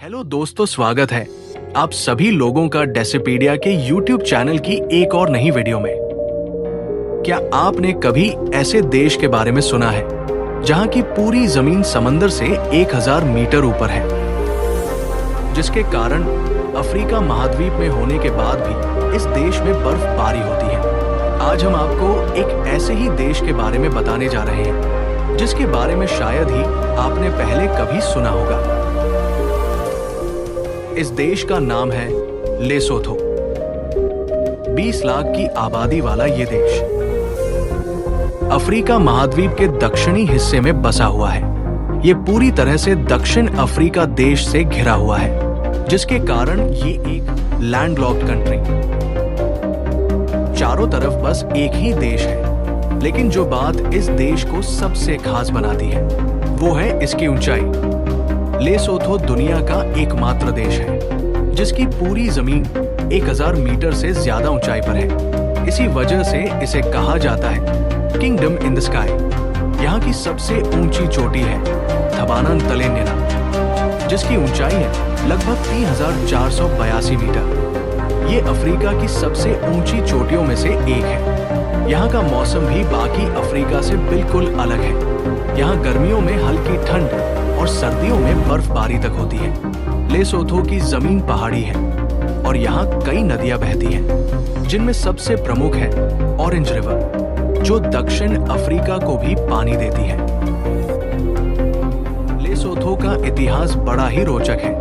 Hello दोस्तों, स्वागत है आप सभी लोगों का डेसिपीडिया के YouTube चैनल की एक और नई वीडियो में। क्या आपने कभी ऐसे देश के बारे में सुना है जहां की पूरी जमीन समंदर से 1000 मीटर ऊपर है, जिसके कारण अफ्रीका महाद्वीप में होने के बाद भी इस देश में बर्फबारी होती है। आज हम आपको एक ऐसे ही देश के बारे में बताने जा रहे हैं जिसके बारे में शायद ही आपने पहले कभी सुना होगा। इस देश का नाम है लेसोथो। 20 लाख की आबादी वाला ये देश अफ्रीका महाद्वीप के दक्षिणी हिस्से में बसा हुआ है। ये पूरी तरह से दक्षिण अफ्रीका देश से घिरा हुआ है, जिसके कारण ये एक लैंडलॉक्ड कंट्री, चारों तरफ बस एक ही देश है। लेकिन जो बात इस देश को सबसे खास बनाती है वो है इसकी ऊंचाई। लेसोथो दुनिया का एकमात्र देश है जिसकी पूरी जमीन 1000 मीटर से ज्यादा ऊंचाई पर है। इसी वजह से इसे कहा जाता है किंगडम इन द स्काई। यहाँ की सबसे ऊंची चोटी है थबानांतलेन्यना, जिसकी ऊंचाई है लगभग 3482 मीटर। ये अफ्रीका की सबसे ऊंची चोटियों में से एक है। यहाँ का मौसम भी बाकी अफ्रीका से बिल्कुल अलग है। यहाँ गर्मियों में हल्की ठंड और सर्दियों में बर्फबारी तक होती है। लेसोथो की जमीन पहाड़ी है और यहाँ कई नदियां बहती हैं, जिनमें सबसे प्रमुख है ऑरेंज रिवर, जो दक्षिण अफ्रीका को भी पानी देती है। लेसोथो का इतिहास बड़ा ही रोचक है।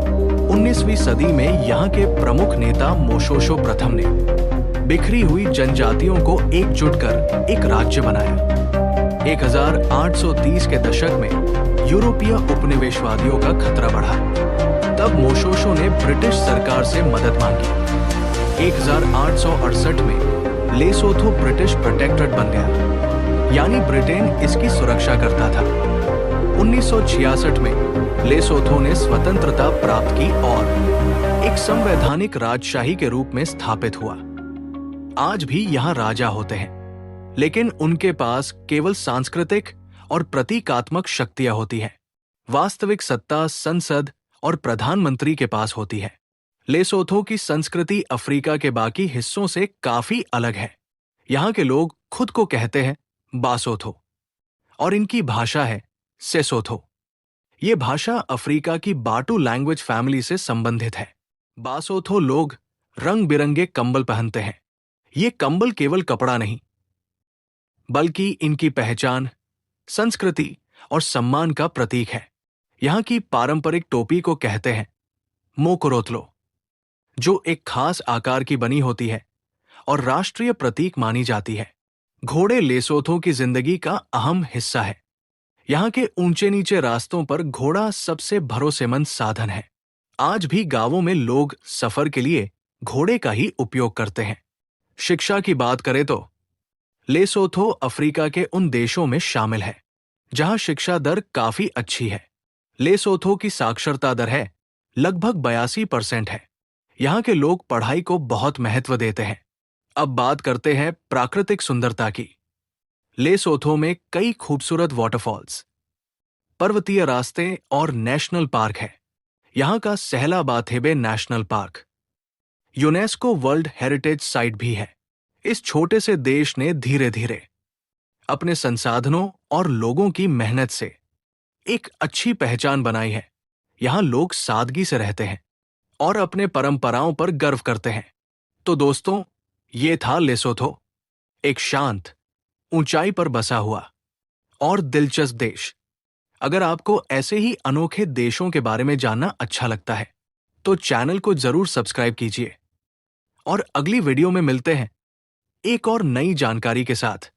19वीं सदी में यहाँ के प्रमुख नेता मोशोशो प्रथम ने बिखरी हुई जनजातियों को एकजुट कर एक राज्य बनाया। 1830 के दशक में यूरोपीय उपनिवेशवादियों का खतरा बढ़ा। तब मोशोशो ने ब्रिटिश सरकार से मदद मांगी। 1868 में लेसोथो ब्रिटिश प्रोटेक्टरेट बन गया, यानी ब्रिटेन इसकी सुरक्षा करता था। 1966 में लेसोथो ने स्वतंत्रता प्राप्त की और एक संवैधानिक राजशाही के रूप में स्थापित हुआ। आज भी यहाँ राजा होते हैं, लेकिन उनके पास केवल सांस्कृतिक और प्रतीकात्मक शक्तियां होती हैं। वास्तविक सत्ता संसद और प्रधानमंत्री के पास होती है। लेसोथो की संस्कृति अफ्रीका के बाकी हिस्सों से काफी अलग है। यहाँ के लोग खुद को कहते हैं बासोथो और इनकी भाषा है सेसोथो। ये भाषा अफ्रीका की बाटू लैंग्वेज फैमिली से संबंधित है। बासोथो लोग रंग बिरंगे कंबल पहनते हैं। ये कंबल केवल कपड़ा नहीं, बल्कि इनकी पहचान, संस्कृति और सम्मान का प्रतीक है। यहाँ की पारंपरिक टोपी को कहते हैं मोकोरोतलो, जो एक खास आकार की बनी होती है और राष्ट्रीय प्रतीक मानी जाती है। घोड़े लेसोथो की जिंदगी का अहम हिस्सा है। यहाँ के ऊंचे नीचे रास्तों पर घोड़ा सबसे भरोसेमंद साधन है। आज भी गांवों में लोग सफर के लिए घोड़े का ही उपयोग करते हैं। शिक्षा की बात करें तो लेसोथो अफ्रीका के उन देशों में शामिल है जहां शिक्षा दर काफी अच्छी है। लेसोथो की साक्षरता दर है लगभग 82% है। यहाँ के लोग पढ़ाई को बहुत महत्व देते हैं। अब बात करते हैं प्राकृतिक सुंदरता की। लेसोथो में कई खूबसूरत वाटरफॉल्स, पर्वतीय रास्ते और नेशनल पार्क है। यहाँ का Sehlabathebe national park UNESCO world heritage site भी है। इस छोटे से देश ने धीरे धीरे अपने संसाधनों और लोगों की मेहनत से एक अच्छी पहचान बनाई है। यहाँ लोग सादगी से रहते हैं और अपने परंपराओं पर गर्व करते हैं। तो दोस्तों, ये था लेसोथो, एक शांत, ऊंचाई पर बसा हुआ और दिलचस्प देश। अगर आपको ऐसे ही अनोखे देशों के बारे में जानना अच्छा लगता है तो चैनल को जरूर सब्सक्राइब कीजिए और अगली वीडियो में मिलते हैं एक और नई जानकारी के साथ।